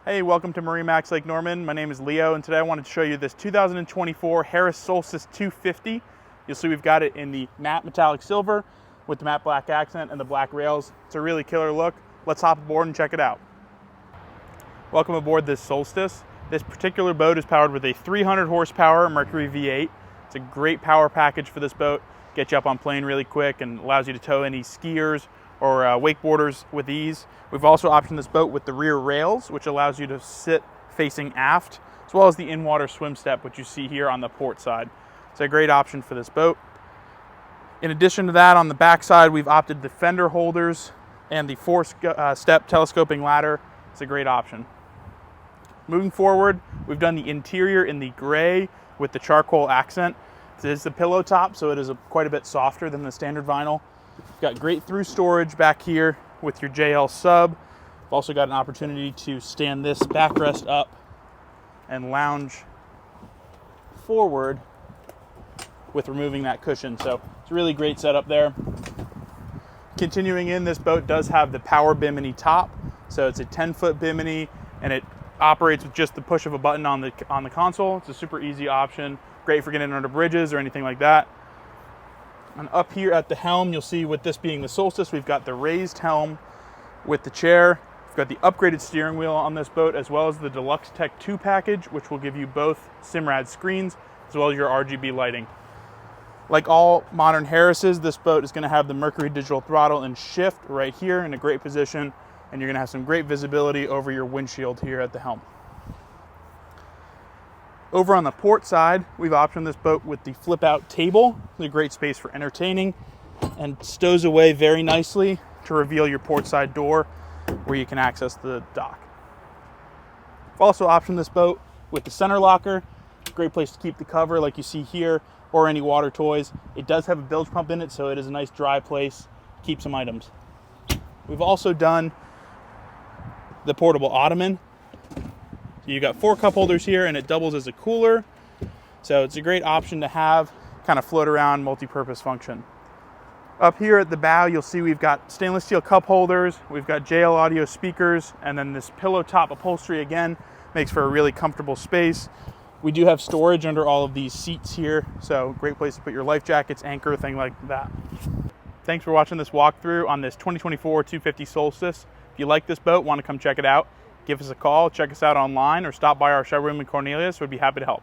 Hey, welcome to MarineMax Lake Norman. My name is Leo, and today I wanted to show you this 2024 Harris Solstice 250. You'll see we've got it in the matte metallic silver with the matte black accent and the black rails. It's a really killer look. Let's hop aboard and check it out. Welcome aboard this Solstice. This particular boat is powered with a 300 horsepower Mercury V8. It's a great power package for this boat. Gets you up on plane really quick and allows you to tow any skiers or wakeboarders with ease. We've also optioned this boat with the rear rails, which allows you to sit facing aft, as well as the in-water swim step, which you see here on the port side. It's a great option for this boat. In addition to that, on the back side, we've opted the fender holders and the four-step telescoping ladder. It's a great option. Moving forward, we've done the interior in the gray with the charcoal accent. This is the pillow top, so it is quite a bit softer than the standard vinyl. You've got great through storage back here with your JL sub. You've also got an opportunity to stand this backrest up and lounge forward with removing that cushion. So it's a really great setup there. Continuing in, this boat does have the power bimini top. So it's a 10-foot bimini and it operates with just the push of a button on the console. It's a super easy option. Great for getting under bridges or anything like that. And up here at the helm, you'll see with this being the Solstice, we've got the raised helm with the chair. We've got the upgraded steering wheel on this boat, as well as the Deluxe Tech 2 package, which will give you both Simrad screens, as well as your RGB lighting. Like all modern Harrises, this boat is gonna have the Mercury digital throttle and shift right here in a great position, and you're gonna have some great visibility over your windshield here at the helm. Over on the port side, we've optioned this boat with the flip-out table. It's a great space for entertaining and stows away very nicely to reveal your port side door where you can access the dock. We've also optioned this boat with the center locker. Great place to keep the cover like you see here, or any water toys. It does have a bilge pump in it, so it is a nice dry place. Keep some items. We've also done the portable ottoman. You got 4 cup holders here and it doubles as a cooler. So it's a great option to have, kind of float around, multi-purpose function. Up here at the bow, you'll see we've got stainless steel cup holders, we've got JL audio speakers, and then this pillow top upholstery again makes for a really comfortable space. We do have storage under all of these seats here, so great place to put your life jackets, anchor, thing like that. Thanks for watching this walkthrough on this 2024 250 Solstice. If you like this boat, want to come check it out, give us a call, check us out online, or stop by our showroom in Cornelius. We'd be happy to help.